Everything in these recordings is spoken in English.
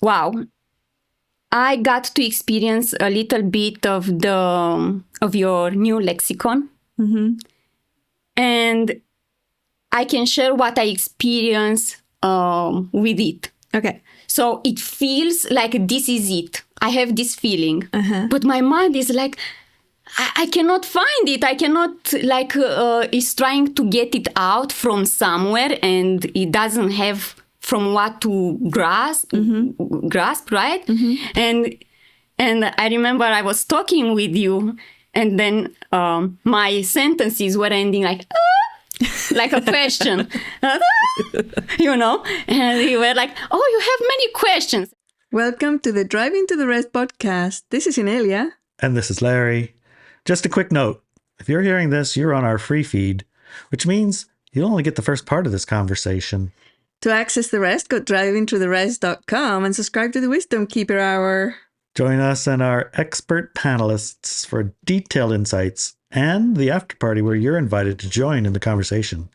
wow, I got to experience a little bit of your new lexicon. Mm-hmm. And I can share what I experience with it. Okay. So it feels like this is it. I have this feeling. Uh-huh. But my mind is like, I cannot find it. I cannot, it's trying to get it out from somewhere and it doesn't have from what to grasp, right? Mm-hmm. And I remember I was talking with you and then my sentences were ending like, like a question, you know? And you were like, oh, you have many questions. Welcome to the Driving to the Rest podcast. This is Inelia. And this is Larry. Just a quick note. If you're hearing this, you're on our free feed, which means you'll only get the first part of this conversation. To access the rest, go drivingtotherest.com and subscribe to the Wisdom Keeper Hour. Join us and our expert panelists for detailed insights and the after party where you're invited to join in the conversation.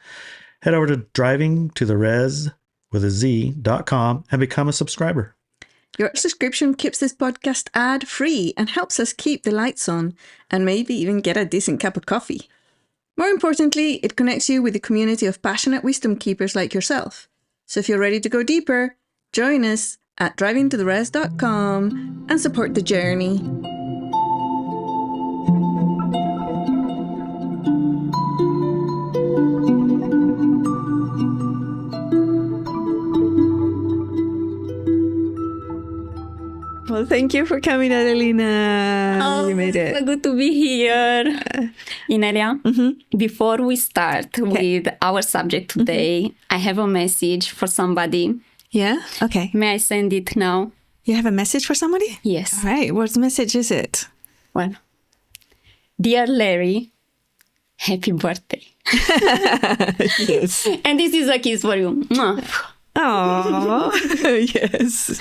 Head over to drivingtotheres.com and become a subscriber. Your subscription keeps this podcast ad-free and helps us keep the lights on and maybe even get a decent cup of coffee. More importantly, it connects you with a community of passionate wisdom keepers like yourself. So if you're ready to go deeper, join us at drivingtotheres.com and support the journey. Well, thank you for coming, Adelina. Oh, You made it. So good to be here. Inelia, before we start with our subject today, I have a message for somebody. Yeah? Okay. May I send it now? You have a message for somebody? Yes. All right. What message is it? Well, dear Larry, happy birthday. Yes. And this is a kiss for you. Mwah. Oh, yes.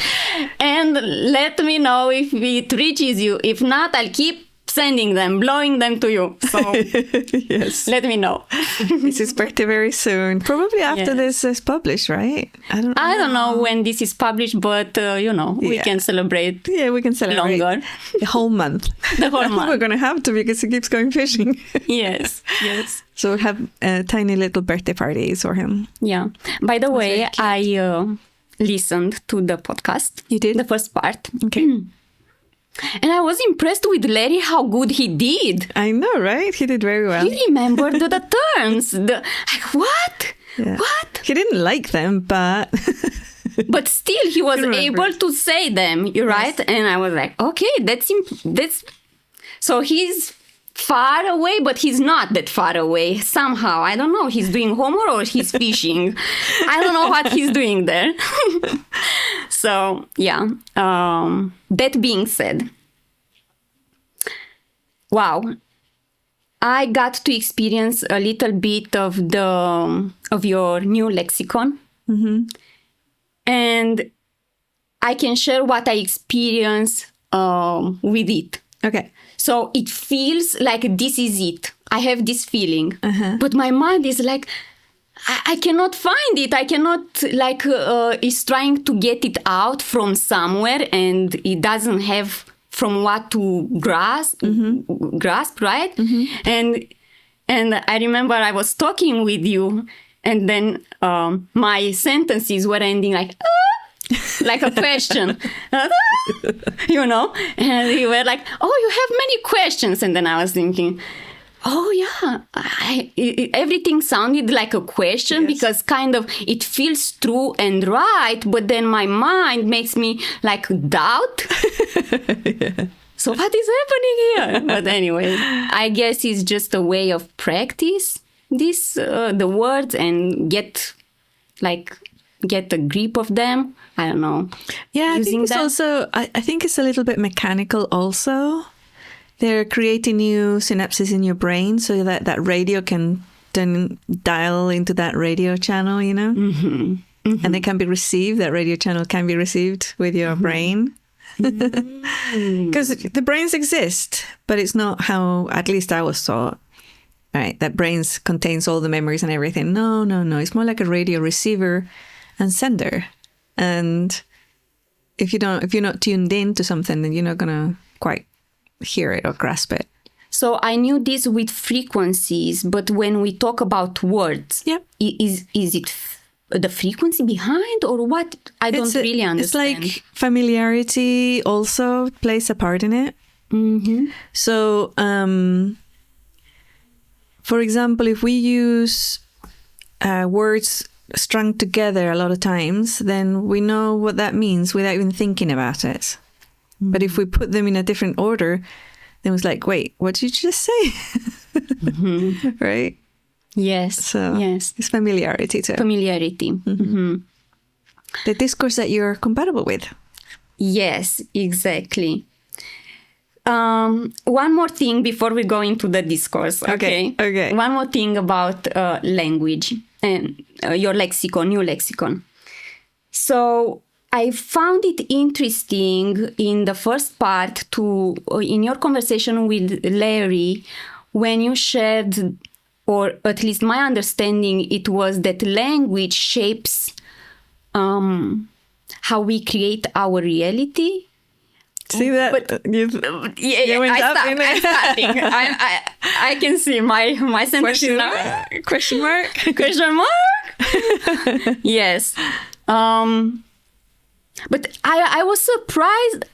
And let me know if it reaches you. If not, I'll keep sending them, blowing them to you. So Yes. let me know. It's his birthday very soon. Probably after Yes. this is published, right? I don't know when this is published, but we Yeah. can celebrate Yeah, we can celebrate longer. the whole month. The whole We're month. going to have to because he keeps going fishing. Yes, yes. So we'll have tiny little birthday parties for him. Yeah. By the way, very cute. I listened to the podcast. You did? The first part. Okay. And I was impressed with Larry how good he did. I know, right? He did very well. He remembered the terms. Like, what? Yeah. What? He didn't like them, but But still, he was remember. able to say them, you're right? And I was like, okay, that's... So he's far away, but he's not that far away somehow. I don't know. He's doing homework or he's fishing. I don't know what he's doing there. So, yeah. That being said, wow. I got to experience a little bit of your new lexicon. And I can share what I experience with it. okay. So it feels like this is it. I have this feeling. But my mind is like, I cannot find it. I cannot, it's trying to get it out from somewhere and it doesn't have from what to grasp, right? And I remember I was talking with you and then my sentences were ending like, like a question, you know? And you were like, oh, you have many questions. And then I was thinking, oh, yeah, everything sounded like a question because kind of it feels true and right. But then my mind makes me like doubt. So what is happening here? But anyway, I guess it's just a way of practice the words and get a grip of them. I don't know. Yeah, I Using think it's them. also, I think it's a little bit mechanical also. They're creating new synapses in your brain so that radio can then dial into that radio channel, you know? And it can be received, that radio channel can be received with your brain. Because the brains exist, but it's not how, at least I was taught, right? That brains contains all the memories and everything. No. It's more like a radio receiver and sender. And if you're not tuned in to something, then you're not gonna quite hear it or grasp it. So I knew this with frequencies, but when we talk about words, Yeah. is it the frequency behind or what? I don't really understand. It's like familiarity also plays a part in it. Mm-hmm. So, for example, if we use words strung together a lot of times, then we know what that means without even thinking about it. Mm-hmm. But if we put them in a different order, then it's like, wait, what did you just say? Mm-hmm. Right? Yes. So yes. It's familiarity too. Familiarity. Mm-hmm. Mm-hmm. The discourse that you're compatible with. Yes, exactly. One more thing before we go into the discourse. Okay. One more thing about language and your lexicon, new lexicon. So I found it interesting in the first part in your conversation with Larry, when you shared, or at least my understanding, it was that language shapes how we create our reality. See that? But, I can see my sentence now. Question mark? Question mark? Yes. But I was surprised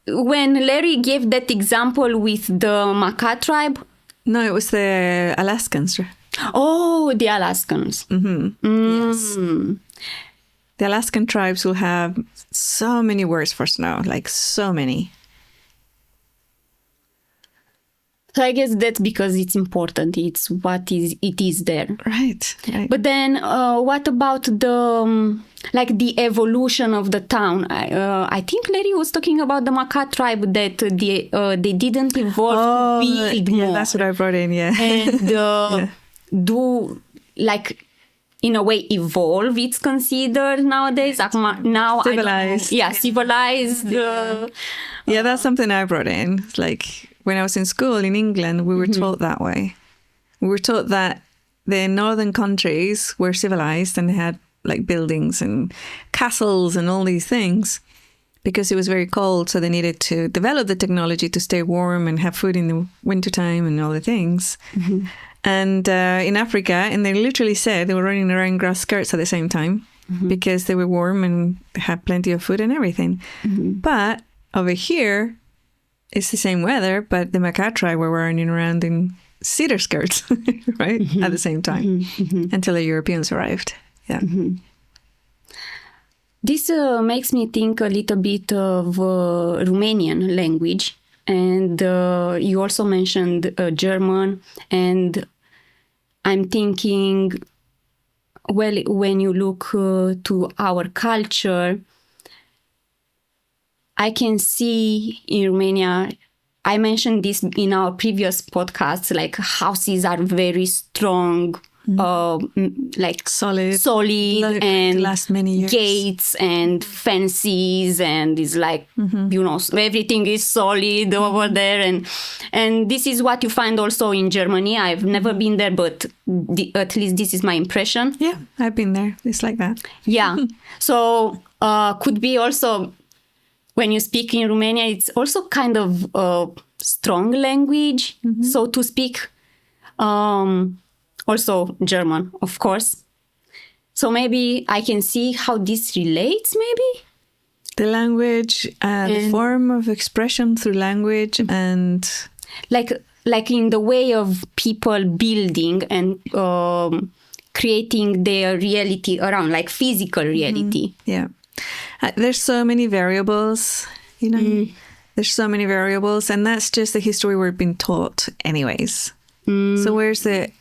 when Larry gave that example with the Makah tribe. No, it was the Alaskans. Oh, the Alaskans. Mm-hmm. Yes. The Alaskan tribes will have so many words for snow, like so many. So I guess that's because it's important. It's it is there. Right. But then what about the the evolution of the town? I think Larry was talking about the Makah tribe, that they didn't evolve to build more. Yeah, that's what I brought in, And do in a way evolve, it's considered nowadays. Now civilized. Civilized. Yeah, that's something I brought in. It's like when I was in school in England, we were taught that way. We were taught that the northern countries were civilized and they had like buildings and castles and all these things because it was very cold. So they needed to develop the technology to stay warm and have food in the wintertime and all the things. Mm-hmm. And in Africa, and they literally said they were running around grass skirts at the same time because they were warm and had plenty of food and everything. Mm-hmm. But over here, it's the same weather, but the Makah tribe were running around in cedar skirts, right, at the same time until the Europeans arrived. Yeah. Mm-hmm. This makes me think a little bit of Romanian language. And you also mentioned German, and I'm thinking, well, when you look to our culture, I can see in Romania, I mentioned this in our previous podcasts, like houses are very strong, like solid and last many years. Gates and fences, and it's like everything is solid over there, and this is what you find also in Germany. I've never been there, but at least this is my impression. Yeah, I've been there. It's like that. Yeah. So could be also when you speak in Romania, it's also kind of a strong language, so to speak. Also German, of course. So maybe I can see how this relates, maybe? The language, the form of expression through language and... Like in the way of people building and creating their reality around, like physical reality. Yeah. There's so many variables, you know? There's so many variables, and that's just the history we've been taught anyways. So where's the...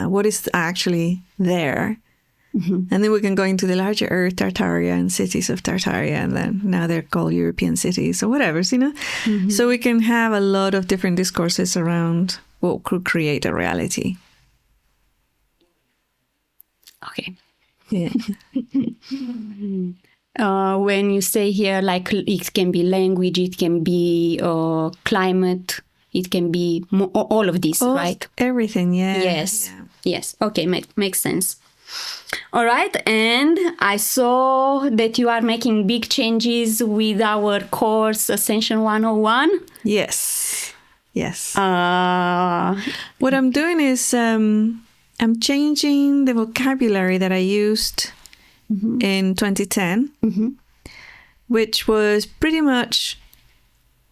what is actually there? And then we can go into the larger earth, Tartaria, and cities of Tartaria, and then now they're called European cities or whatever, you know? So we can have a lot of different discourses around what could create a reality. Okay. Yeah. When you say here, like, it can be language, it can be climate, it can be all of this, right? Everything, yeah. Yes. Okay, makes sense. All right, and I saw that you are making big changes with our course Ascension 101. Yes. Yes. Uh, What I'm doing is I'm changing the vocabulary that I used in 2010, which was pretty much...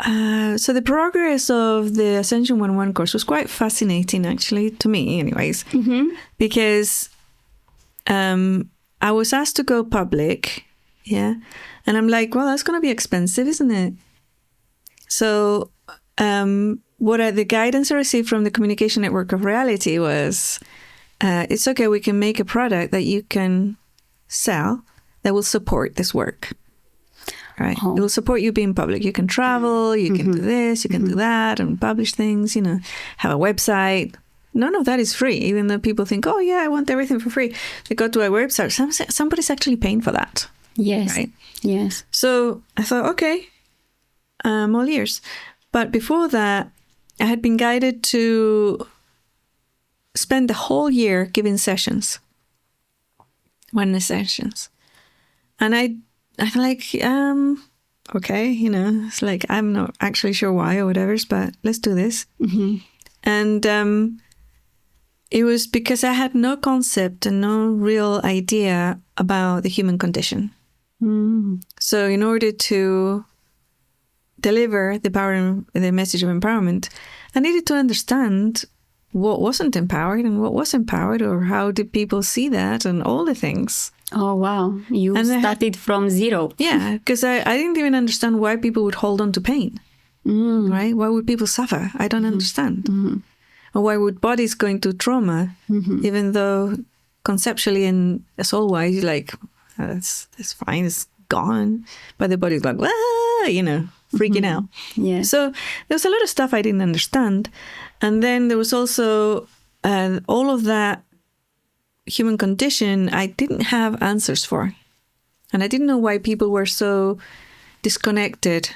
so the progress of the Ascension 101 course was quite fascinating, actually, to me anyways, because I was asked to go public, and I'm like, well, that's going to be expensive, isn't it? So the guidance I received from the Communication Network of Reality was, it's okay, we can make a product that you can sell that will support this work. Right. It will support you being public. You can travel, you can do this, you can do that, and publish things, have a website. None of that is free, even though people think, oh, yeah, I want everything for free. They go to a website. Somebody's actually paying for that. yes. Right. Yes. So I thought, okay, I'm all ears. But before that, I had been guided to spend the whole year giving sessions, oneness sessions. And I'm like, okay, it's like, I'm not actually sure why or whatever, but let's do this. And it was because I had no concept and no real idea about the human condition. So in order to deliver the message of empowerment, I needed to understand what wasn't empowered and what was empowered, or how did people see that, and all the things. Oh, wow. You started from zero. Yeah, because I didn't even understand why people would hold on to pain, right? Why would people suffer? I don't understand. Or why would bodies go into trauma, even though conceptually and soul-wise, you're like, it's fine, it's gone. But the body's like, freaking out. Yeah. So there was a lot of stuff I didn't understand. And then there was also all of that human condition I didn't have answers for. And I didn't know why people were so disconnected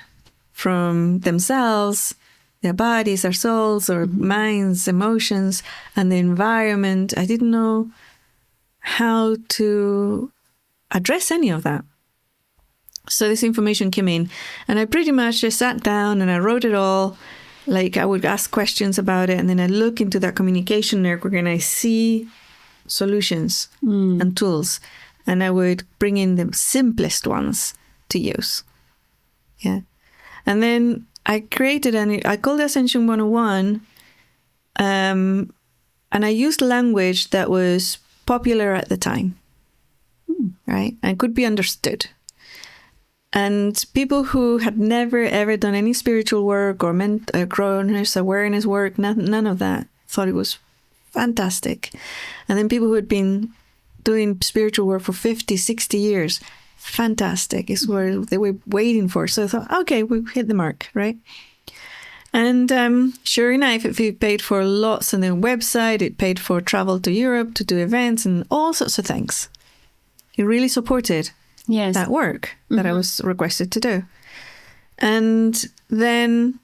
from themselves, their bodies, their souls, or minds, emotions, and the environment. I didn't know how to address any of that. So this information came in, and I pretty much just sat down and I wrote it all. Like, I would ask questions about it, and then I look into that communication network and I see solutions and tools, and I would bring in the simplest ones to use. Yeah. And then I created, I called it Ascension 101, and I used language that was popular at the time, right? And could be understood. And people who had never, ever done any spiritual work or awareness work, none of that, thought it was fantastic. And then people who had been doing spiritual work for 50, 60 years, fantastic, is what they were waiting for. So I thought, okay, we hit the mark, right? And sure enough, it paid for lots on the website. It paid for travel to Europe to do events and all sorts of things. It really supported that work that I was requested to do. And then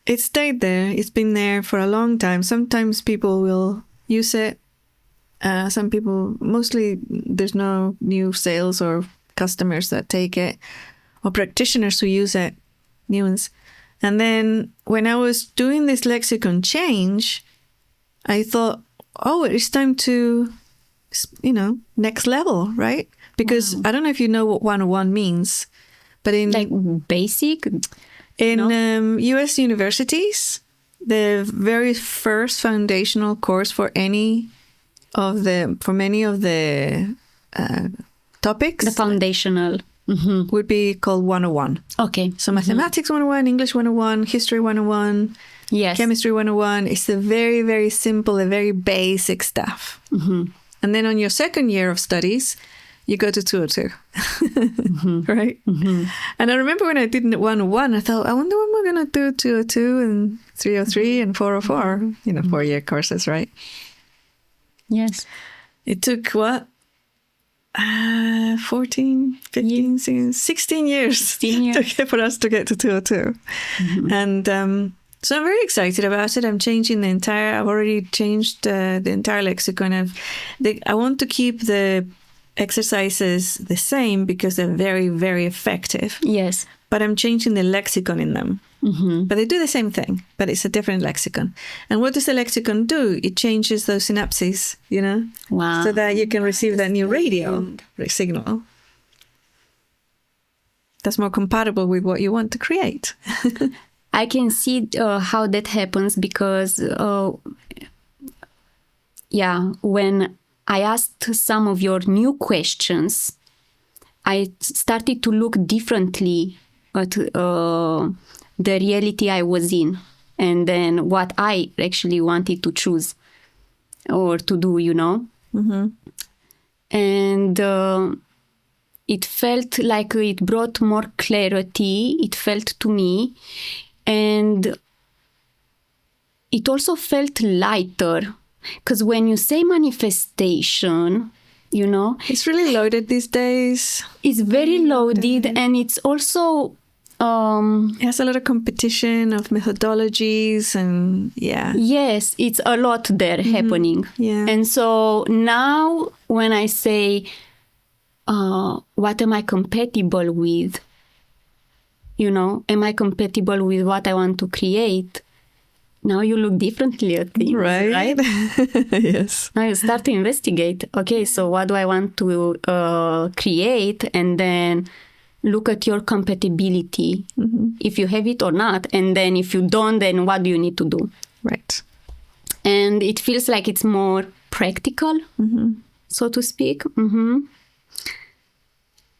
it stayed there. It's been there for a long time. Sometimes people will use it. Some people, mostly there's no new sales or customers that take it, or practitioners who use it, new ones. And then when I was doing this lexicon change, I thought, oh, it's time to, next level, right? Because I don't know if you know what 101 means, but in like basic, in U.S. universities, the very first foundational course for many of the topics, the foundational would be called 101. Okay. So mathematics 101, English 101, history 101, yes, chemistry 101. It's the very, very simple, the very basic stuff. And then on your second year of studies, you go to 202, right? And I remember when I did 101, I thought, I wonder what am I going to do 202 and 303 and 404, 4-year courses, right? Yes. It took, 14, 15, 16 years for us to get to 202. And So I'm very excited about it. I've already changed the entire lexicon. I want to keep the exercises the same because they're very, very effective. Yes. But I'm changing the lexicon in them. Mm-hmm. But they do the same thing, but it's a different lexicon. And what does the lexicon do? It changes those synapses, Wow. so that you can receive that new radio signal that's more compatible with what you want to create. I can see how that happens because, when I asked some of your new questions, I started to look differently at the reality I was in, and then what I actually wanted to choose or to do, Mm-hmm. And it felt like it brought more clarity, it felt to me, and it also felt lighter, because when you say manifestation, It's really loaded these days. it's very loaded, and it's also It has a lot of competition of methodologies and yes, it's a lot there happening. Yeah. And so now when I say, what am I compatible with? Am I compatible with what I want to create? Now you look differently at things, right? Yes. Now you start to investigate. Okay, so what do I want to create? And then look at your compatibility, if you have it or not. And then if you don't, then what do you need to do? Right. And it feels like it's more practical, so to speak.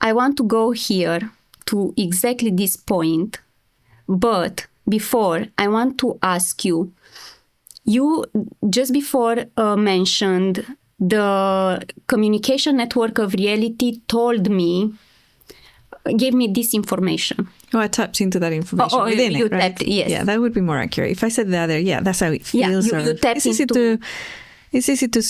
I want to go here to exactly this point, but before, I want to ask you, just before mentioned the communication network of reality gave me this information. Oh, I tapped into that information within you it, right? tapped, yes. Yeah, that would be more accurate. If I said the other, that's how it feels. You tapped it's easy into... it's easy to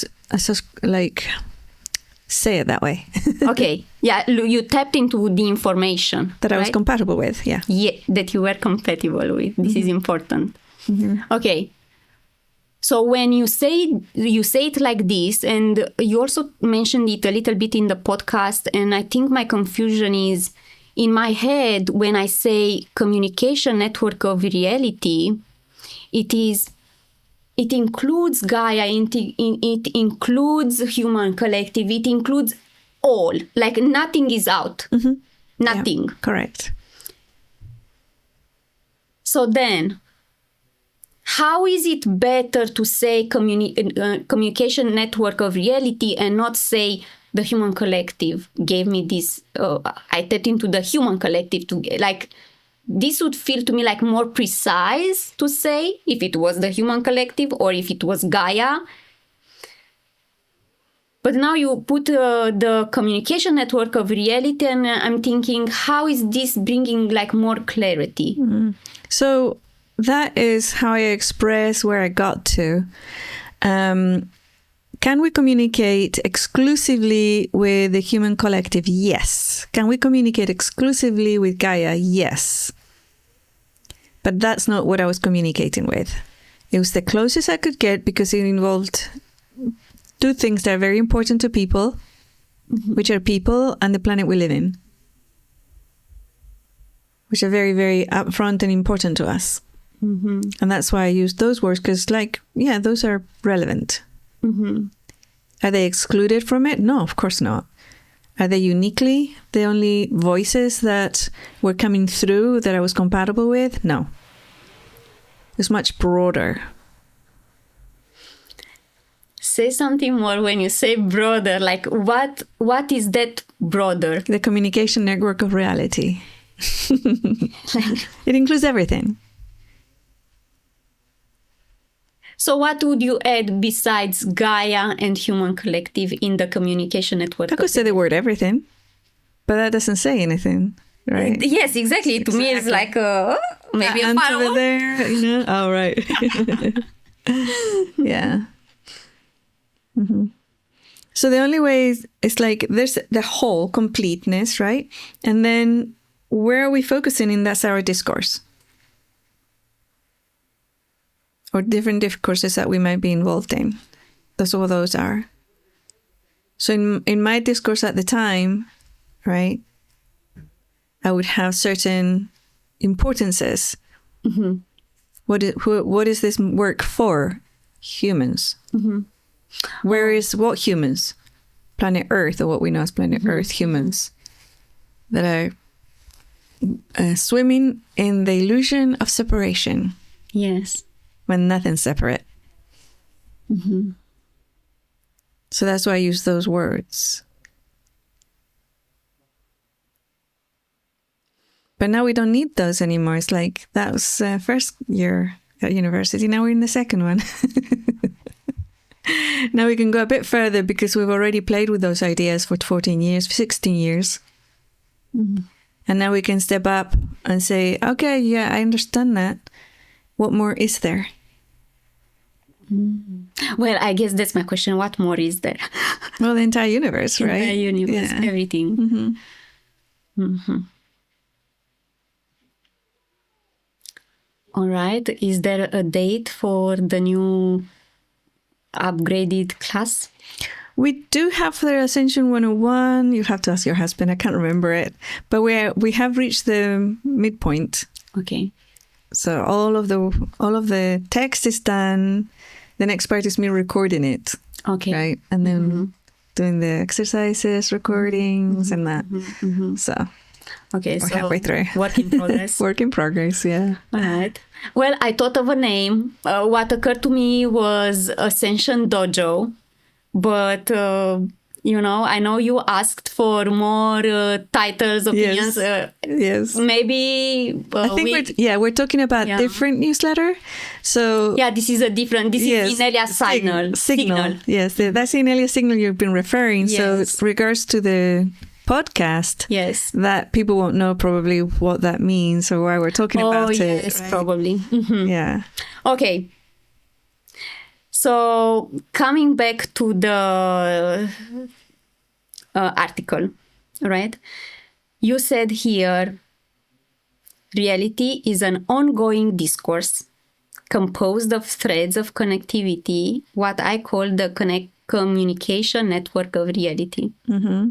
say it that way. Okay, you tapped into the information. That I was right? compatible with, yeah. Yeah, that you were compatible with. This is important. Okay. So when you say it like this, and you also mentioned it a little bit in the podcast, and I think my confusion is, in my head, when I say communication network of reality, it includes Gaia, it includes human collective, it includes all. Like nothing is out. Nothing. Yeah, correct. So then, how is it better to say communication network of reality and not say the human collective gave me this? I tapped into the human collective this would feel to me like more precise to say if it was the human collective or if it was Gaia. But now you put the communication network of reality, and I'm thinking, how is this bringing more clarity? So that is how I express where I got to. Can we communicate exclusively with the human collective? Yes. Can we communicate exclusively with Gaia? Yes. But that's not what I was communicating with. It was the closest I could get because it involved two things that are very important to people, which are people and the planet we live in, which are very, very upfront and important to us. And that's why I use those words, because those are relevant. Are they excluded from it? No, of course not. Are they uniquely the only voices that were coming through that I was compatible with? No. It's much broader. Say something more when you say broader. What is that broader? The communication network of reality. It includes everything. So what would you add besides Gaia and human collective in the communication network? I could say the word everything, but that doesn't say anything, right? Yes, exactly. To me, it's like maybe a over there, Oh, right. Yeah. So the only way is there's the whole completeness, right? And then where are we focusing in? That's our discourse. or different discourses that we might be involved in. That's what those are. So in my discourse at the time, right, I would have certain importances. Mm-hmm. What is this work for? Humans. Mm-hmm. What humans? Planet Earth, or what we know as Planet Earth humans, that are swimming in the illusion of separation Yes. when nothing's separate. Mm-hmm. So that's why I use those words. But now we don't need those anymore. It's like that was first year at university. Now we're in the second one. Now we can go a bit further because we've already played with those ideas for 14 years, 16 years. Mm-hmm. And now we can step up and say, okay, yeah, I understand that. What more is there? Well, I guess that's my question. What more is there? Well, the entire universe, right? The universe, Yeah. everything. Mm-hmm. Mm-hmm. All right. Is there a date for the new upgraded class? We do have the Ascension 101. You have to ask your husband. I can't remember it. But we have reached the midpoint. Okay. So all of the text is done. The next part is me recording it, Okay. right? And then doing the exercises, recordings, and that. Mm-hmm. So Okay. we're So halfway through. work in progress. Work in progress, yeah. All right. Well, I thought of a name. What occurred to me was Ascension Dojo. But, I know you asked for more titles, opinions. Yes. Maybe I think we're talking about different newsletter. So yeah, this is Inelia Signal. Yes, that's Inelia Signal you've been referring. Yes. So with regards to the podcast, Yes. that people won't know probably what that means or why we're talking about it. Yes, right? probably. Mhm. Yeah. Okay. So coming back to the article, right? You said here, reality is an ongoing discourse composed of threads of connectivity, what I call the communication network of reality. Mm-hmm.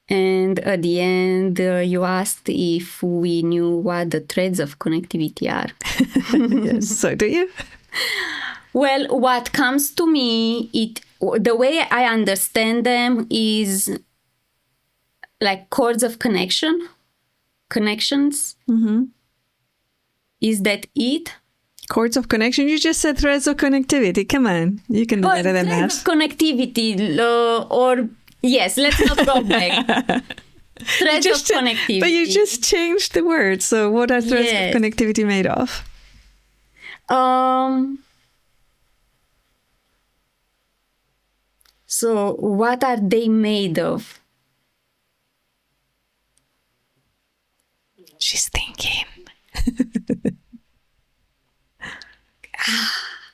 And at the end, you asked if we knew what the threads of connectivity are. Yes. So do you? Well, what comes to me, the way I understand them is like cords of connections. Mm-hmm. Is that it? Cords of connection. You just said threads of connectivity. Come on, you can do better than that. Threads of connectivity, or yes, let's not go back. Threads of connectivity. But you just changed the word. So what are threads Yes. of connectivity made of? So what are they made of? She's thinking.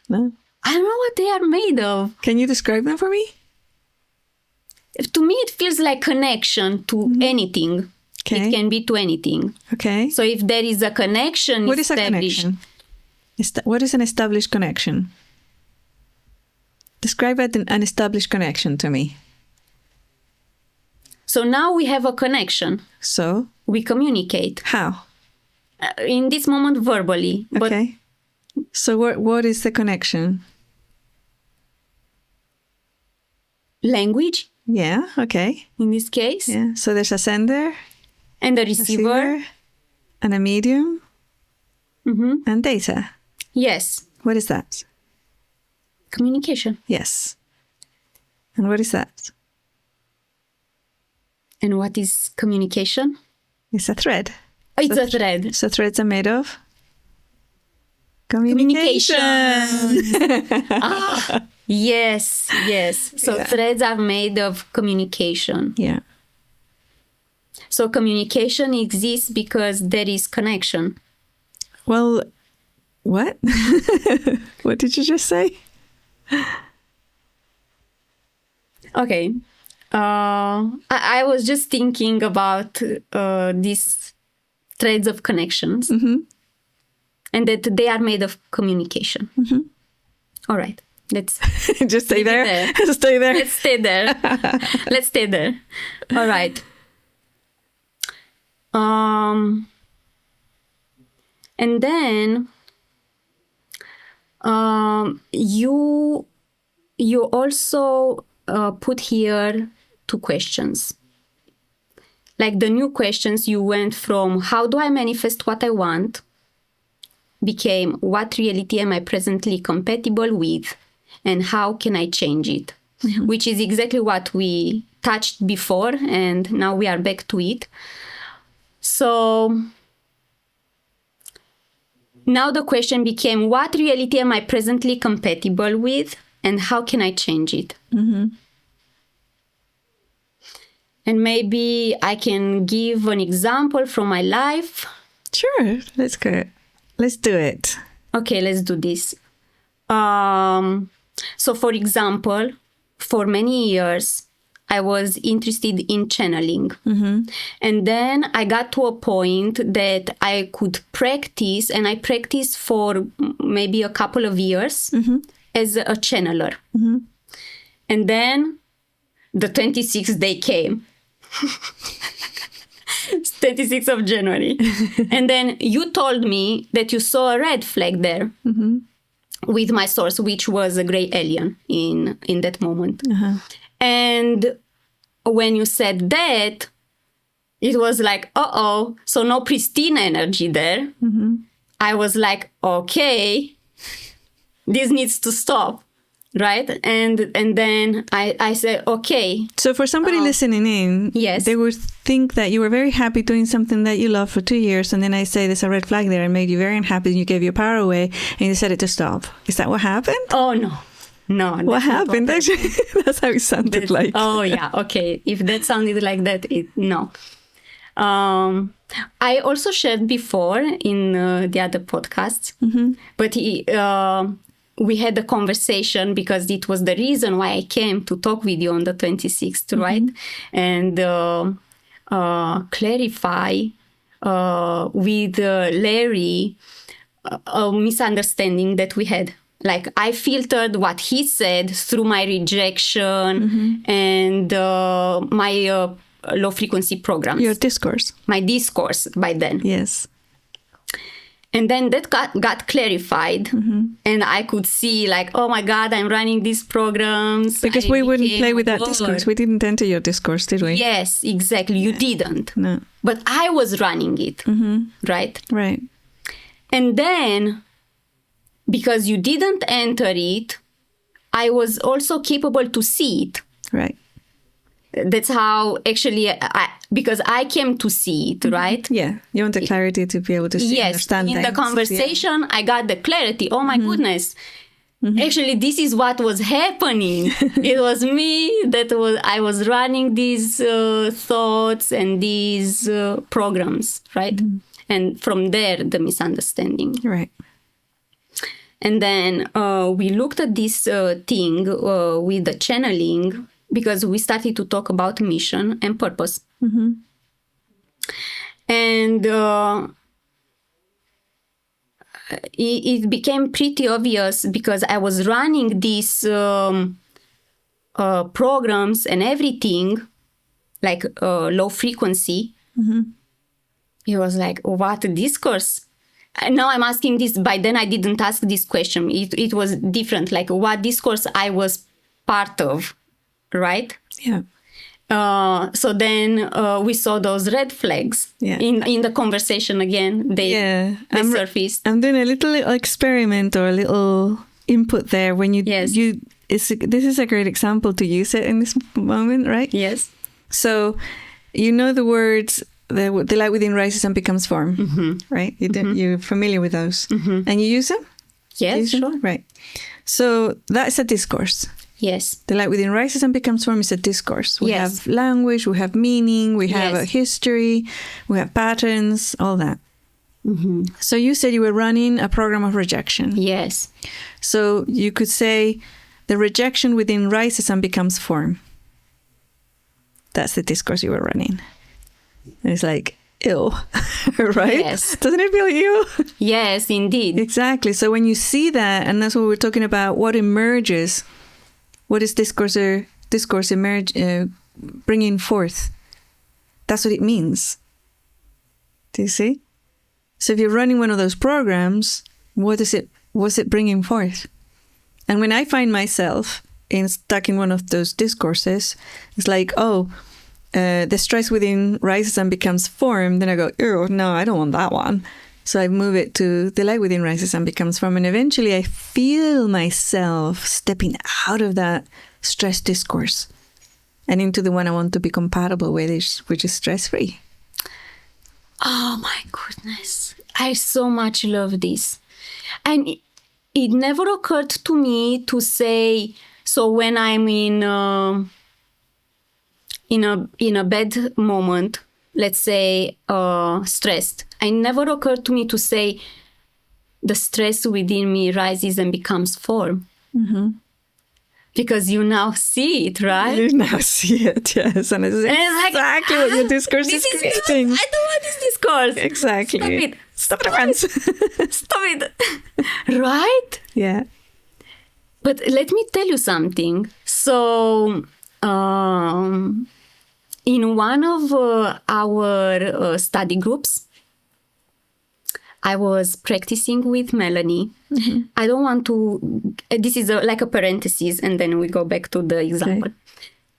No? I don't know what they are made of. Can you describe them for me? To me, it feels like connection to anything. Okay. It can be to anything. Okay. So if there is a connection, What is a established- connection? What is an established connection? Describe an established connection to me. So now we have a connection. So, We communicate. how? In this moment, verbally. But Okay. So what is the connection? language, Yeah, okay. in this case, Yeah. So there's a sender, and the receiver. and a medium, Mhm. and data. Yes. What is that? Communication. Yes. And what is that? And what is communication? It's a thread. It's a thread. So threads are made of communication. Yes, yes. So Yeah. threads are made of communication. Yeah. So communication exists because there is connection. Well, what? What did you just say? Okay. I was just thinking about these threads of connections. Mm-hmm. and that they are made of communication. All right. Let's just stay leave it there. there. Stay there. Let's stay there. Let's stay there. All right. And then you also put here 2 questions. Like the new questions, you went from how do I manifest what I want became what reality am I presently compatible with and how can I change it? Which is exactly what we touched before, and now we are back to it. So now the question became what reality am I presently compatible with and how can I change it? And maybe I can give an example from my life. Sure, let's go. Let's do it. Okay, let's do this. So for example, for many years, I was interested in channeling. And then I got to a point that I could practice, and I practiced for maybe a couple of years as a channeler. And then the 26th day came. 26th of January. And then you told me that you saw a red flag there with my source, which was a gray alien in that moment. And when you said that, it was like, uh-oh, so no pristine energy there. I was like, okay, this needs to stop. Right? And then I said, okay. So for somebody listening in, yes, they would think that you were very happy doing something that you love for 2 years, and then I say there's a red flag there and made you very unhappy and you gave your power away and you decided to stop. Is that what happened? Oh, no. No. What happened? Actually, that's how it sounded like. Oh, yeah. Okay. If that sounded like that, no. I also shared before in the other podcasts, but we had a conversation because it was the reason why I came to talk with you on the 26th, right? And clarify with Larry a misunderstanding that we had. Like I filtered what he said through my rejection and my low frequency programs. Your discourse. My discourse by then. Yes. And then that got clarified and I could see like, oh my God, I'm running these programs. Because we wouldn't play with that discourse. We didn't enter your discourse, did we? Yes, exactly. You didn't. No. But I was running it, right? Right. And then, because you didn't enter it, I was also capable to see it. Right. That's how actually, because I came to see it, right? Yeah. You want the clarity to be able to see, understand in things. the conversation, I got the clarity. Oh my goodness. Actually, this is what was happening. It was me I was running these thoughts and these programs, right? And from there, the misunderstanding. Right. And then we looked at this thing with the channeling because we started to talk about mission and purpose. And it became pretty obvious because I was running these programs and everything, like low frequency. It was like, what discourse? Now I'm asking this. By then I didn't ask this question. It was different, like what discourse I was part of, right? Yeah. So then we saw those red flags in the conversation again. They surfaced. I'm doing a little experiment or a little input there when this is a great example to use it in this moment, right? Yes. So you know the words, the light within rises and becomes form, right? You're familiar with those. And you use them? Yes, sure. Right. So that's a discourse. Yes. The light within rises and becomes form is a discourse. We have language, we have meaning, we have a history, we have patterns, all that. So you said you were running a program of rejection. Yes. So you could say the rejection within rises and becomes form. That's the discourse you were running. And it's like, ew, right? Yes. Doesn't it feel ew? Yes, indeed. Exactly. So when you see that, and that's what we're talking about, what emerges, what is discourse bringing forth? That's what it means. Do you see? So if you're running one of those programs, what's it bringing forth? And when I find myself stuck in one of those discourses, it's like, the stress within rises and becomes form. Then I go, ew, no, I don't want that one. So I move it to the light within rises and becomes form. And eventually I feel myself stepping out of that stress discourse and into the one I want to be compatible with, which is stress-free. Oh my goodness. I so much love this. And it never occurred to me to say, so when I'm in a bad moment, let's say stressed, it never occurred to me to say the stress within me rises and becomes form. Mm-hmm. Because you now see it, right? You now see it, yes. And it's exactly what your discourse is creating. I don't want this discourse. Exactly. Stop it. Stop it, friends. Stop it. Right? Yeah. But let me tell you something. So, in one of our study groups, I was practicing with Melanie. Mm-hmm. I don't want to... This is like a parenthesis, and then we go back to the example. Okay.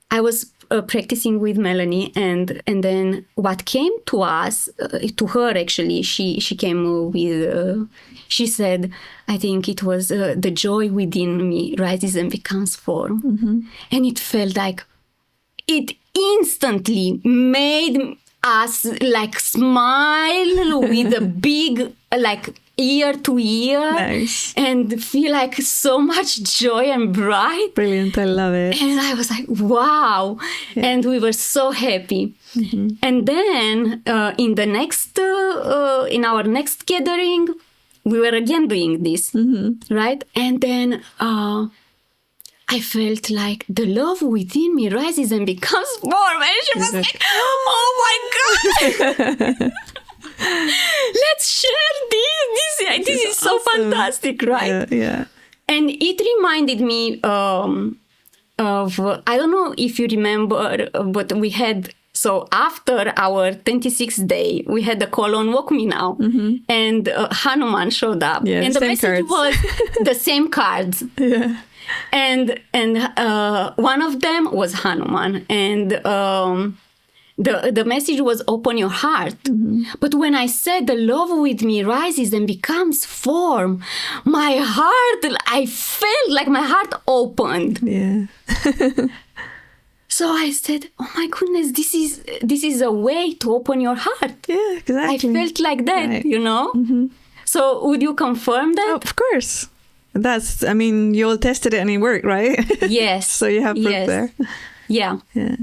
I was practicing with Melanie, and then what came to us, to her actually, she came with... she said, I think it was the joy within me rises and becomes form. Mm-hmm. And it felt like it instantly made us like smile with a big like ear to ear. Nice. And feel like so much joy and bright. Brilliant. I love it. And I was like, wow. Yeah. And we were so happy. Mm-hmm. And then in our next gathering, we were again doing this, mm-hmm. right? And then I felt like the love within me rises and becomes form. And she was like, oh my God. Let's share this. This is so awesome. Fantastic, right? Yeah. And it reminded me of, I don't know if you remember, but we had, so after our 26th day, we had a call on Walk Me Now. Mm-hmm. And Hanuman showed up. Yeah, and the message was the same cards. Yeah. And one of them was Hanuman. And the message was open your heart. Mm-hmm. But when I said the love with me rises and becomes form, my heart, I felt like my heart opened. Yeah. So I said, oh my goodness, this is a way to open your heart. Yeah, exactly. I felt like that, right. you know? Mm-hmm. So would you confirm that? Oh, of course. You all tested it and it worked, right? Yes. So you have proof there. Yeah. Yeah.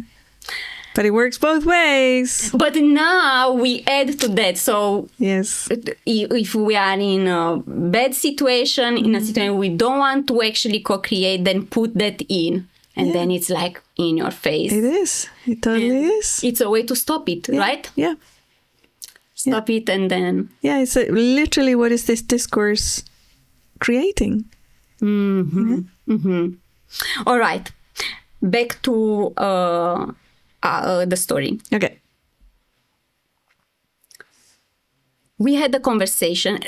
But it works both ways. But now we add to that. So yes, if we are in a bad situation, mm-hmm. in a situation we don't want to actually co-create, then put that in. And then it's like in your face. It is. It totally is. It's a way to stop it, right? Yeah. Stop it and then... Yeah, it's literally what is this discourse creating? Mm-hmm. Mm-hmm. All right. Back to the story. Okay. We had the conversation.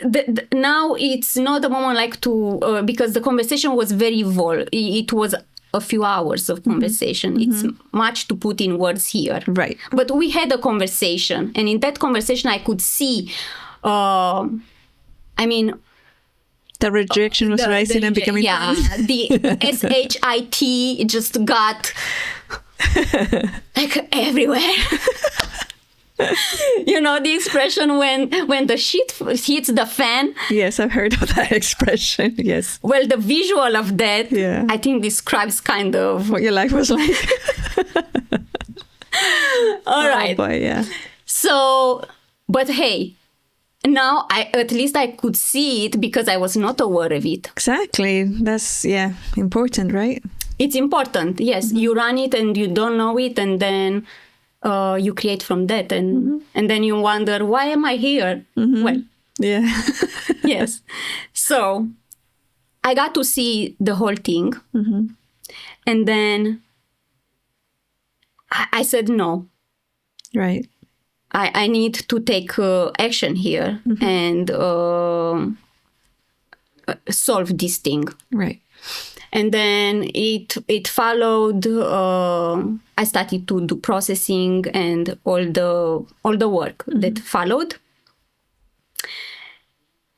Now it's not a moment like to... because the conversation was very it was a few hours of conversation. Mm-hmm. It's much to put in words here. Right. But we had a conversation. And in that conversation, I could see... the rejection was rising and becoming... Yeah, the SHIT just got like everywhere. You know the expression when the shit hits the fan? Yes, I've heard of that expression, yes. Well, the visual of that, I think describes kind of... what your life was like. All right. Oh boy, yeah. So, but hey... Now, at least I could see it because I was not aware of it. Exactly. That's, important, right? It's important, yes. Mm-hmm. You run it and you don't know it, and then you create from that, and then you wonder, why am I here? Well, Yeah. yes. So I got to see the whole thing, and then I said no. Right. I need to take action here and solve this thing. Right. And then it followed. I started to do processing and all the work that followed.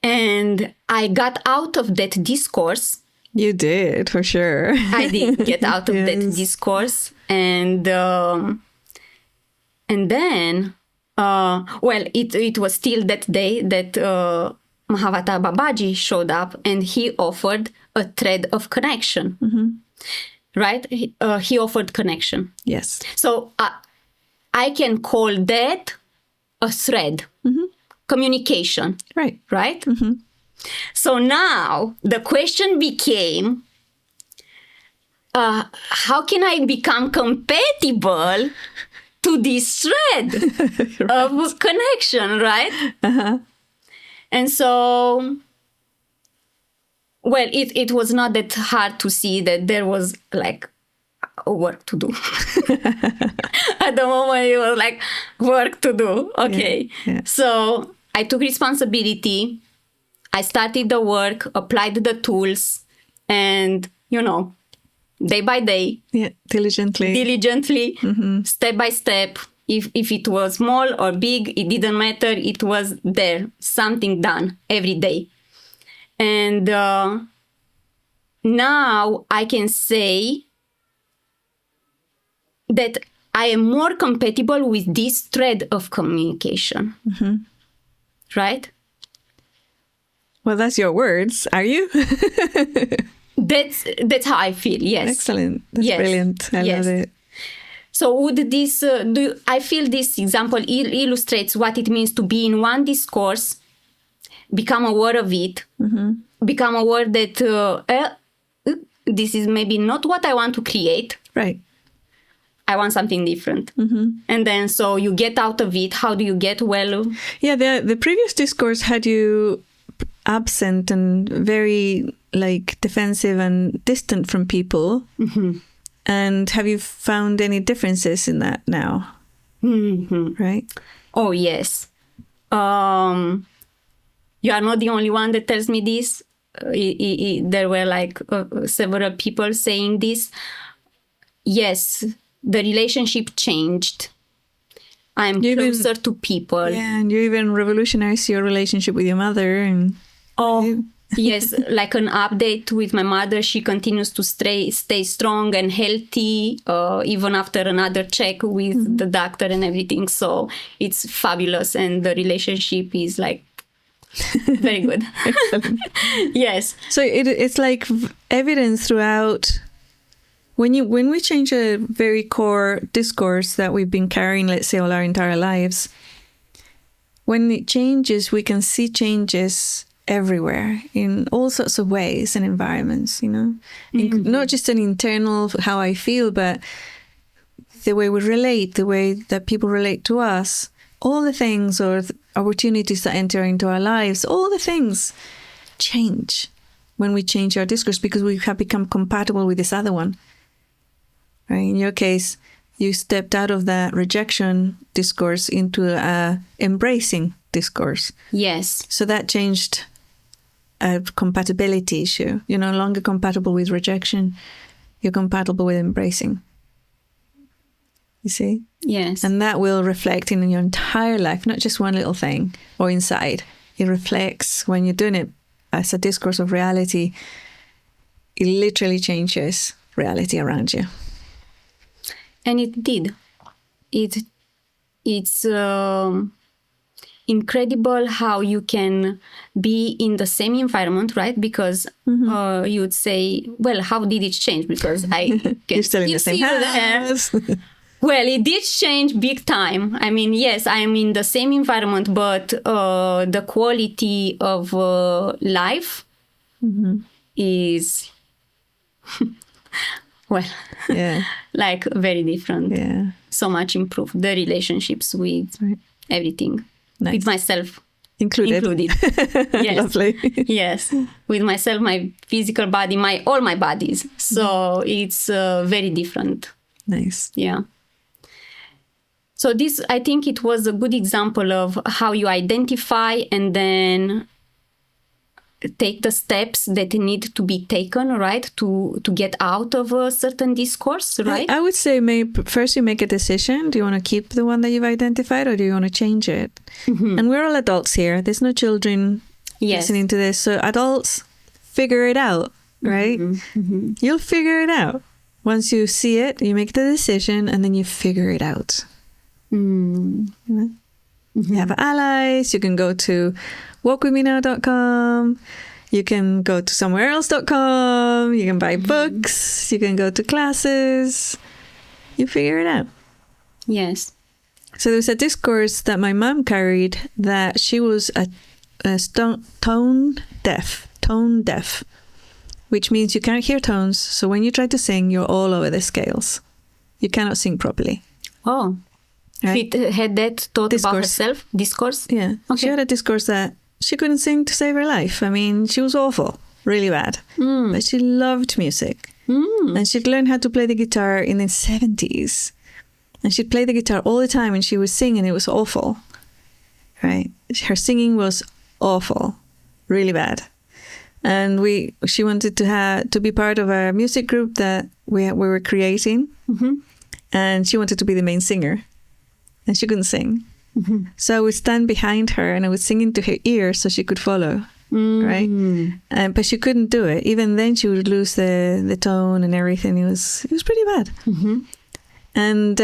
And I got out of that discourse. You did, for sure. I did get out of that discourse, and then it was still that day that Mahavata Babaji showed up, and he offered a thread of connection. Right? He offered connection. Yes. So I can call that a thread, communication. Right. Right? So now the question became, how can I become compatible to this thread of connection, right? And so, well, it was not that hard to see that there was like work to do. At the moment, it was like work to do. Okay. Yeah. So I took responsibility. I started the work, applied the tools, and, day by day, diligently, step by step. If it was small or big, it didn't matter. It was there, something done every day. And now I can say that I am more compatible with this thread of communication. Right? Well, that's your words, are you? That's how I feel. Yes. Excellent. That's brilliant. I love it. So would this? I feel this example illustrates what it means to be in one discourse, become aware of it, become aware that this is maybe not what I want to create. Right. I want something different. And then so you get out of it. How do you get well? Yeah, the previous discourse had you absent and very defensive and distant from people. And have you found any differences in that now? Right? Oh, yes. You are not the only one that tells me this. There were several people saying this. Yes, the relationship changed. I'm closer to people. Yeah, and you even revolutionized your relationship with your mother. And yes, like an update with my mother. She continues to stay strong and healthy, even after another check with the doctor and everything. So it's fabulous, and the relationship is very good. Yes. So it's like evidence throughout. When we change a very core discourse that we've been carrying, let's say, all our entire lives, when it changes, we can see changes everywhere in all sorts of ways and environments, not just an internal, how I feel, but the way we relate, the way that people relate to us, all the things or opportunities that enter into our lives, all the things change when we change our discourse because we have become compatible with this other one. Right? In your case, you stepped out of that rejection discourse into a embracing discourse. Yes. So that changed a compatibility issue. You're no longer compatible with rejection. You're compatible with embracing. You see? Yes. And that will reflect in your entire life, not just one little thing or inside. It reflects when you're doing it as a discourse of reality. It literally changes reality around you. And it did. It's incredible how you can be in the same environment, right? Because you would say, well, how did it change? Because I can You're still in the same house. Well, it did change big time. I mean, yes, I am in the same environment, but the quality of life is well, Yeah. like very different. Yeah. So much improved. The relationships with everything. Nice. With myself Included. Yes. Lovely. Yes. With myself, my physical body, all my bodies. So it's very different. Nice. Yeah. So this, I think it was a good example of how you identify and then take the steps that need to be taken, right? To get out of a certain discourse, right? I would say maybe first you make a decision. Do you want to keep the one that you've identified or do you want to change it? And we're all adults here. There's no children listening to this. So adults, figure it out, right? You'll figure it out. Once you see it, you make the decision and then you figure it out. You have allies. You can go to walkwithmenow.com. You can go to somewhereelse.com. You can buy books. You can go to classes. You figure it out. Yes. So there was a discourse that my mom carried that she was a tone deaf, which means you can't hear tones. So when you try to sing, you're all over the scales. You cannot sing properly. Oh. Right? She had that thought Discourse. about herself? Discourse? Yeah. Okay. She had a discourse that she couldn't sing to save her life. I mean, she was awful, really bad. But she loved music. And she'd learned how to play the guitar in the 70s. And she'd play the guitar all the time and she would sing and it was awful. Right? Her singing was awful, really bad. And she wanted to be part of a music group that we were creating. And she wanted to be the main singer. And she couldn't sing. So I would stand behind her and I would sing into her ear so she could follow, right? But she couldn't do it. Even then she would lose the tone and everything. It was pretty bad. And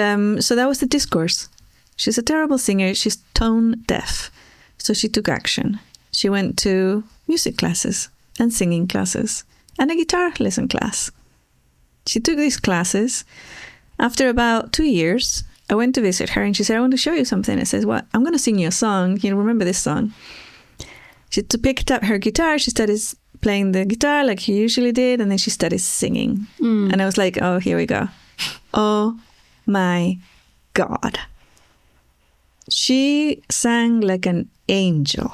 so that was the discourse. She's a terrible singer. She's tone deaf. So she took action. She went to music classes and singing classes and a guitar lesson class. She took these classes. After about 2 years, I went to visit her and she said, I want to show you something. I said, what? I'm going to sing you a song. You remember this song? She picked up her guitar. She started playing the guitar like she usually did. And then she started singing. And I was like, oh, here we go. Oh my God. She sang like an angel.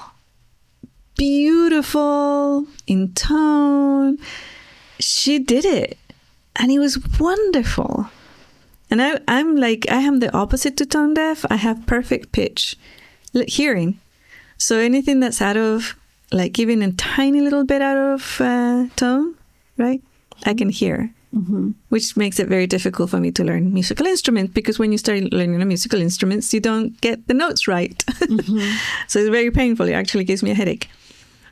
Beautiful, in tone. She did it. And it was wonderful. And I'm like, I am the opposite to tone deaf. I have perfect pitch hearing. So anything that's out of, like even a tiny little bit out of tone, right? I can hear, which makes it very difficult for me to learn musical instruments because when you start learning musical instruments, you don't get the notes right. So it's very painful. It actually gives me a headache.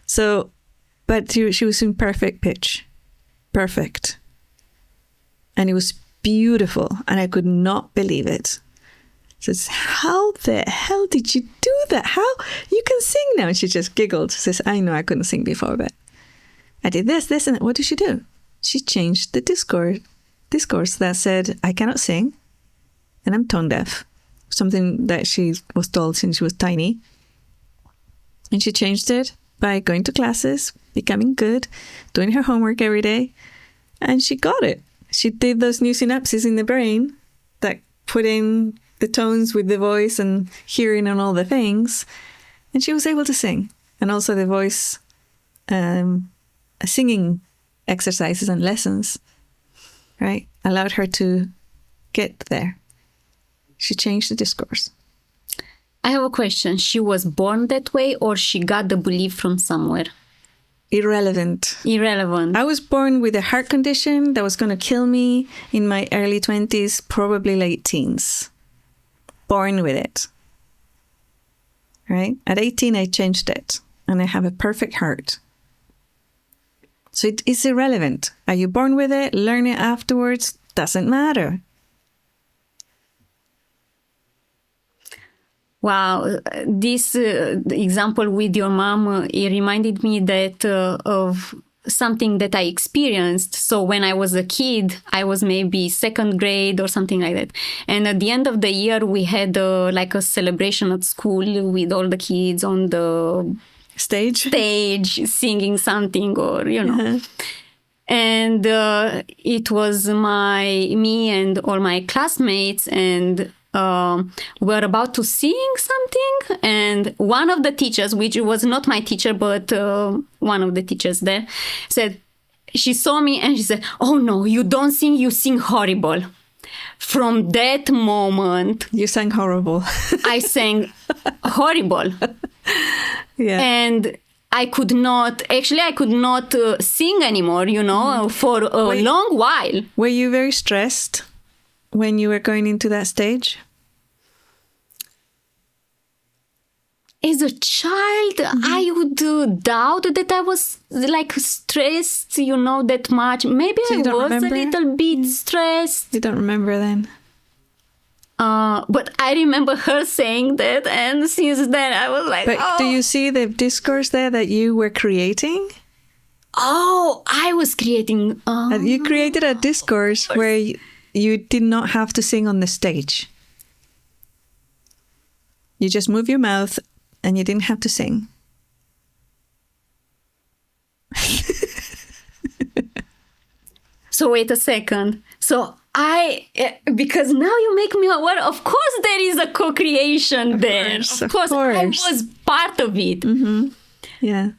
So, but she was in perfect pitch. Perfect. And it was beautiful, and I could not believe it. Says, how the hell did you do that? How you can sing now? And she just giggled. She says, I know I couldn't sing before, but I did this, and that. What did she do? She changed the discourse that said, I cannot sing, and I'm tone deaf. Something that she was told since she was tiny. And she changed it by going to classes, becoming good, doing her homework every day, and she got it. She did those new synapses in the brain that put in the tones with the voice and hearing and all the things. And she was able to sing. And also the voice singing exercises and lessons, right, allowed her to get there. She changed the discourse. I have a question. She was born that way or she got the belief from somewhere? Irrelevant. I was born with a heart condition that was going to kill me in my early 20s, probably late teens. Born with it. Right? At 18, I changed it. And I have a perfect heart. So it's irrelevant. Are you born with it? Learn it afterwards? Doesn't matter. Wow, this example with your mom, it reminded me that of something that I experienced. So when I was a kid, I was maybe second grade or something like that. And at the end of the year, we had like a celebration at school with all the kids on the stage singing something or, you know. And it was me and all my classmates, and were about to sing something. And one of the teachers, which was not my teacher, but one of the teachers there, said, she saw me and she said, "Oh no, you don't sing, you sing horrible." From that moment, You sang horrible. I sang horrible. Yeah. And I could not sing anymore, for a long while. Were you very stressed when you were going into that stage? As a child, I would doubt that I was like stressed, that much. Maybe So I you don't was remember? a little bit stressed. You don't remember then? But I remember her saying that, and since then I was like, But oh. do you see the discourse there that you were creating? Oh, I was creating. You created a discourse where you did not have to sing on the stage. You just move your mouth and you didn't have to sing. So wait a second. So because now you make me aware, of course there is a co-creation there. Of course. I was part of it. Mm-hmm. Yeah.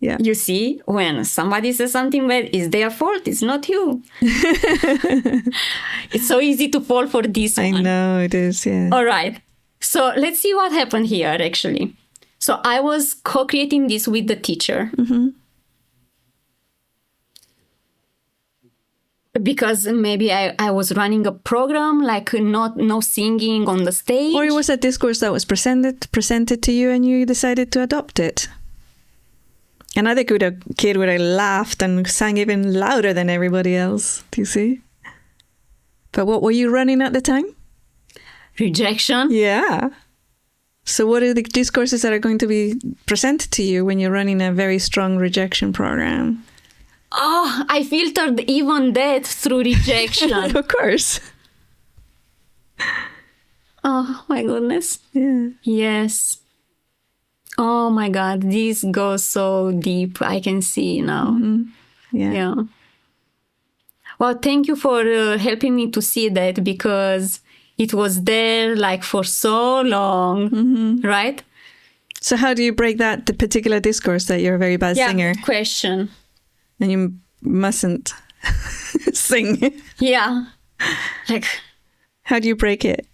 Yeah. You see, when somebody says something bad, it's their fault. It's not you. It's so easy to fall for this I one. know it is, yeah. All right. So let's see what happened here, actually. So I was co-creating this with the teacher. Mm-hmm. Because maybe I was running a program, like no singing on the stage. Or it was a discourse that was presented to you and you decided to adopt it. Another kid would have laughed and sang even louder than everybody else. Do you see? But what were you running at the time? Rejection. Yeah. So what are the discourses that are going to be presented to you when you're running a very strong rejection program? Oh, I filtered even that through rejection. Of course. Oh, my goodness. Yeah. Yes. Oh, my God. This goes so deep. I can see now. Mm-hmm. Yeah. Yeah. Well, thank you for helping me to see that, because it was there like for so long, right? So how do you break the particular discourse that you're a very bad singer Good question. and you mustn't sing? Yeah. Like, How do you break it?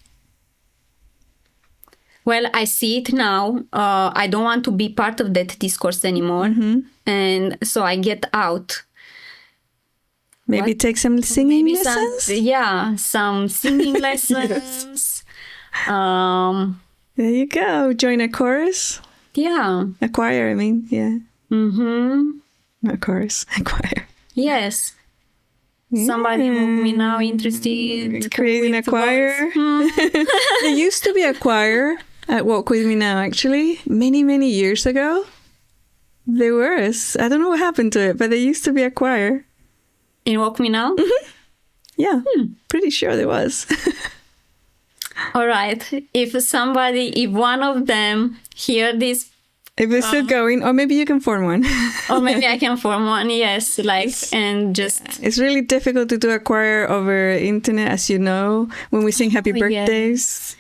well, I see it now. I don't want to be part of that discourse anymore. And so I get out. Maybe What? take some singing Maybe lessons? some singing lessons. There you go. Join a chorus. Yeah. A choir, I mean. Yeah. Mm-hmm. Not chorus. A choir. Yes. Somebody made me now interested. Creating a choir. There used to be a choir at Walk With Me Now, actually. Many, many years ago. There was. I don't know what happened to it, but there used to be a choir. In Walk Me Now? Yeah. Pretty sure there was. All right. If one of them hear this, If it's still going, or maybe you can form one. or maybe I can form one, yes, and just... It's really difficult to do a choir over internet, as you know, when we sing happy Oh, birthdays.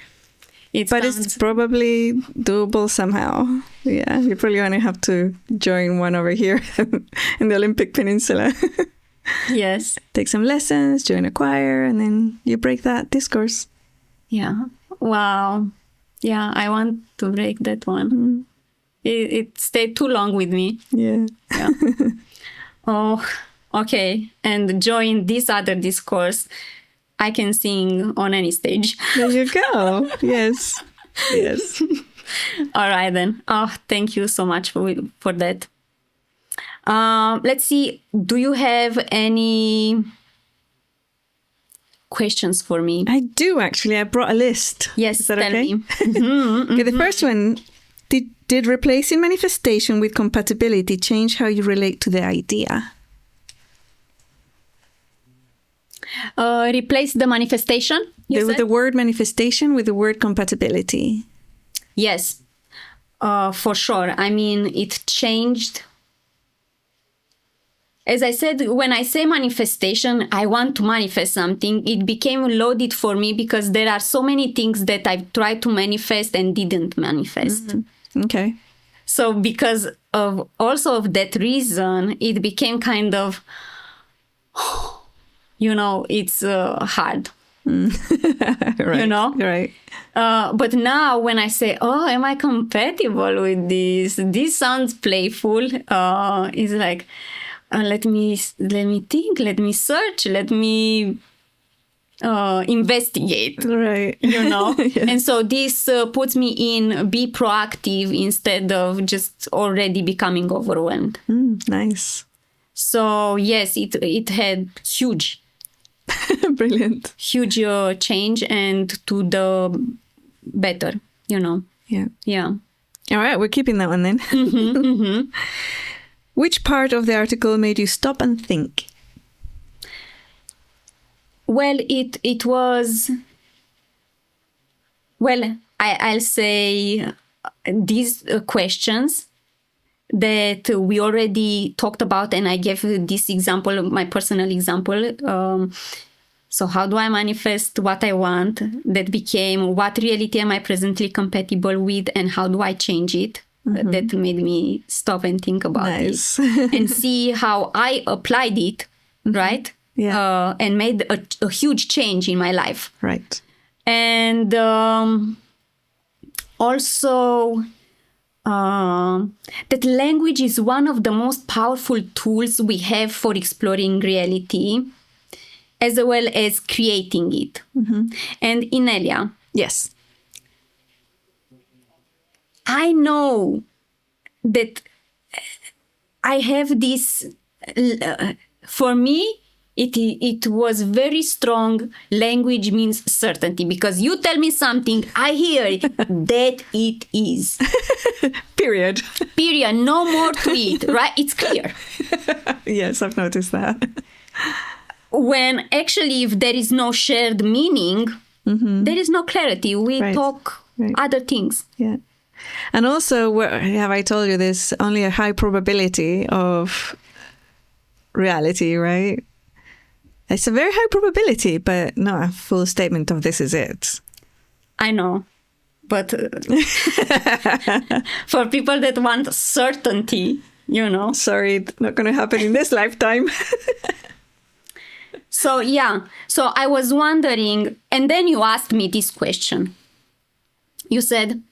But sounds- it's probably doable somehow. Yeah, you probably only have to join one over here in the Olympic Peninsula. Yes. Take some lessons, join a choir, and then you break that discourse. Yeah. Wow. Yeah, I want to break that one. It stayed too long with me. Yeah. Yeah. Oh, okay. And join this other discourse. I can sing on any stage. There you go. Yes. Yes. All right, then. Oh, thank you so much for that. Let's see. Do you have any questions for me? I do, actually. I brought a list. Yes, Is that tell okay? me. Okay, the first one. Did replacing manifestation with compatibility change how you relate to the idea? Replace the manifestation? You said? The word manifestation with the word compatibility. Yes, for sure. I mean, it changed as I said, when I say manifestation, I want to manifest something. It became loaded for me because there are so many things that I've tried to manifest and didn't manifest. Okay. So because of that reason, it became kind of, it's hard. Right. Right. But now when I say, am I compatible with this? This sounds playful. It's like, let me think, let me search, let me investigate. Right. Yes. And so this puts me in be proactive instead of just already becoming overwhelmed. Nice. So yes, it had huge change and to the better, Yeah. All right, we're keeping that one then. Which part of the article made you stop and think? Well, it was, I'll say these questions that we already talked about, and I gave this example, my personal example. So how do I manifest what I want? That became, what reality am I presently compatible with, and how do I change it? That made me stop and think about it and see how I applied it, right? Yeah. And made a huge change in my life. Right. And also that language is one of the most powerful tools we have for exploring reality, as well as creating it. And Inelia. Yes. I know that I have this, for me, it was very strong. Language means certainty, because you tell me something, I hear it, that it is. Period. No more to it, right? It's clear. Yes, I've noticed that. When actually, if there is no shared meaning, there is no clarity. We talk other things. Yeah. And also, have I told you there's only a high probability of reality, right? It's a very high probability, but not a full statement of this is it. I know. But for people that want certainty, Sorry, it's not going to happen in this lifetime. So I was wondering, and then you asked me this question. You said,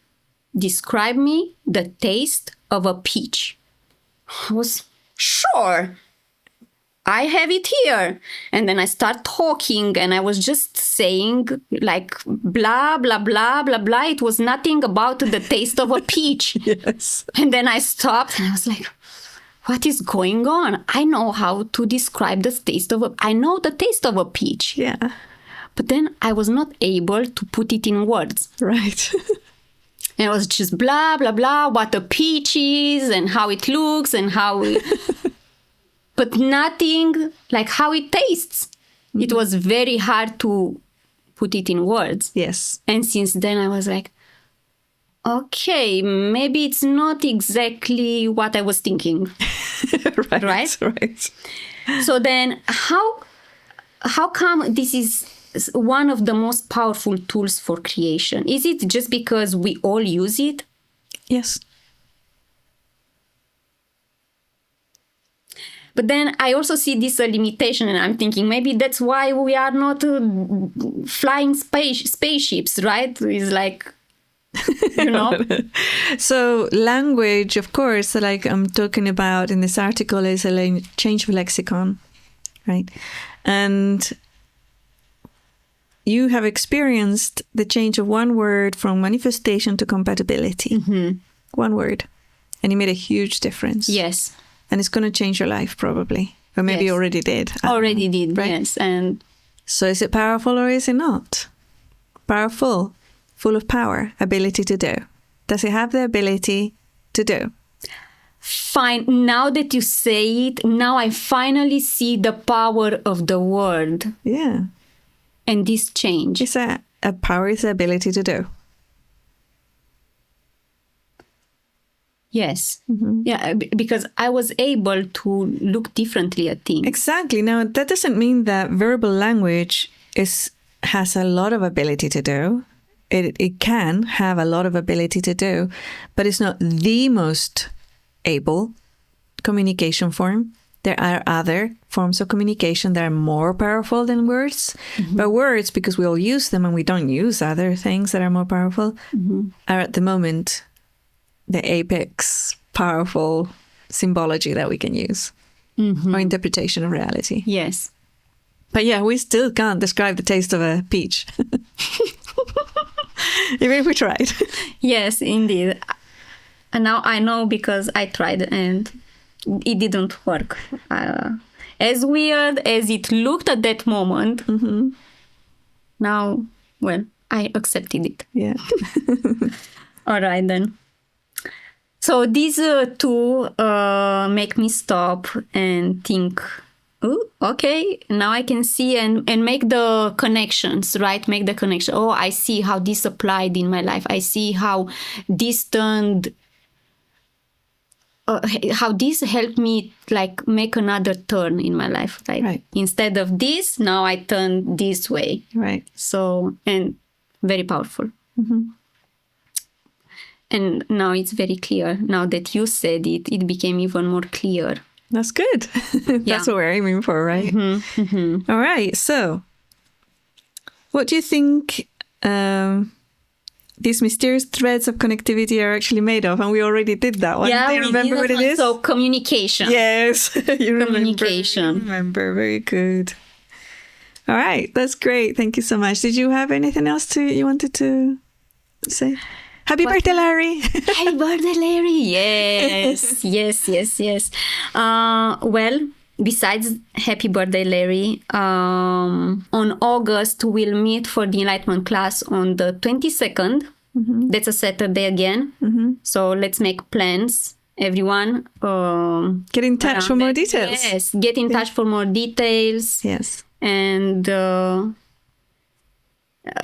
describe me the taste of a peach. I was, sure, I have it here. And then I start talking and I was just saying like blah, blah, blah, blah, blah. It was nothing about the taste of a peach. Yes. And then I stopped and I was like, what is going on? I know how to describe the taste of I know the taste of a peach. Yeah. But then I was not able to put it in words. Right. And it was just blah, blah, blah, what a peach is and how it looks and how but nothing like how it tastes. It was very hard to put it in words. Yes. And since then I was like, okay, maybe it's not exactly what I was thinking. Right? So then how come this is one of the most powerful tools for creation? Is it just because we all use it? Yes. But then I also see this limitation, and I'm thinking maybe that's why we are not flying spaceships, right? It's like, So language, of course, like I'm talking about in this article, is a change of lexicon, right? And you have experienced the change of one word from manifestation to compatibility. One word. And it made a huge difference. Yes. And it's going to change your life probably. Or maybe Yes. already did. Already did, right? yes. And so is it powerful or is it not? Powerful, full of power, ability to do. Does it have the ability to do? fine. Now that you say it, now I finally see the power of the word. Yeah. And this change. It's a power is the ability to do. Yes. Mm-hmm. Yeah, because I was able to look differently at things. Exactly. Now, that doesn't mean that verbal language has a lot of ability to do. It can have a lot of ability to do, but it's not the most able communication form. There are other forms of communication that are more powerful than words. Mm-hmm. But words, because we all use them and we don't use other things that are more powerful, are at the moment the apex powerful symbology that we can use or interpretation of reality. Yes. But yeah, we still can't describe the taste of a peach. Even if we tried. Yes, indeed. And now I know because I tried and it didn't work. As weird as it looked at that moment, now, well, I accepted it. Yeah. All right, then. So these two make me stop and think, oh, okay, now I can see and make the connections, right? Make the connection. Oh, I see how this applied in my life. I see how this turned, how this helped me like make another turn in my life. Right? Instead of this, now I turn this way. Right. So, and very powerful. And now it's very clear. Now that you said it, it became even more clear. That's good. That's what we're aiming for, right? All right. So, what do you think these mysterious threads of connectivity are actually made of? And we already did that one. Yeah, do you remember what it is? So, communication. Yes. You communication. Remember. Very good. All right. That's great. Thank you so much. Did you have anything else you wanted to say? Happy birthday, Larry. Happy birthday, Larry. Yes, yes. Well, besides happy birthday, Larry, on August, we'll meet for the Enlightenment class on the 22nd. That's a Saturday again. So let's make plans, everyone. Get in touch for more details. Yes, get in touch for more details. Yes. And...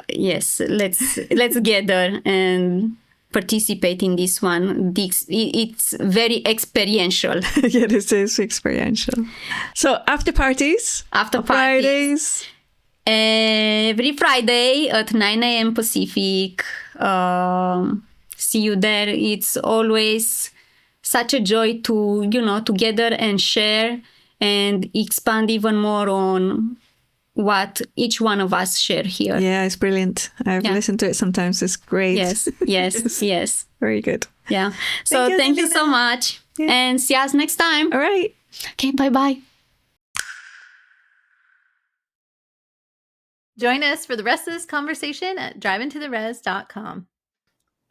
yes, let's gather and participate in this one. It's very experiential. Yeah, this is experiential. So after parties? After Fridays? Every Friday at 9 a.m. Pacific. See you there. It's always such a joy to, gather and share and expand even more on what each one of us share here. Yeah, it's brilliant. I've listened to it sometimes. It's great. Yes. Very good. Yeah. So thank you so much. Yeah. And see us next time. All right. Okay, bye-bye. Join us for the rest of this conversation at driveintotheres.com.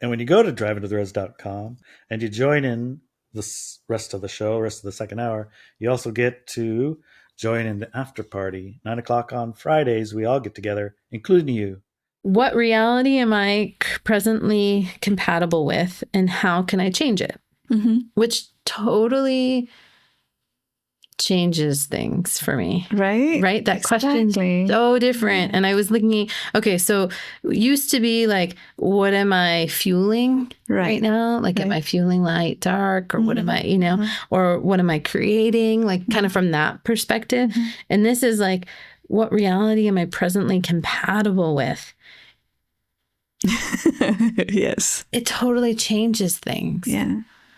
And when you go to driveintotheres.com and you join in the rest of the show, rest of the second hour, you also get to join in the after party. 9 o'clock on Fridays, we all get together, including you. What reality am I presently compatible with, and how can I change it? Which totally changes things for me. Right? That question is so different. And I was looking, okay, so it used to be like, what am I fueling right now? Like, am I fueling light, dark, or what am I, or what am I creating? Like kind of from that perspective. And this is like, what reality am I presently compatible with? Yes. It totally changes things. Yeah.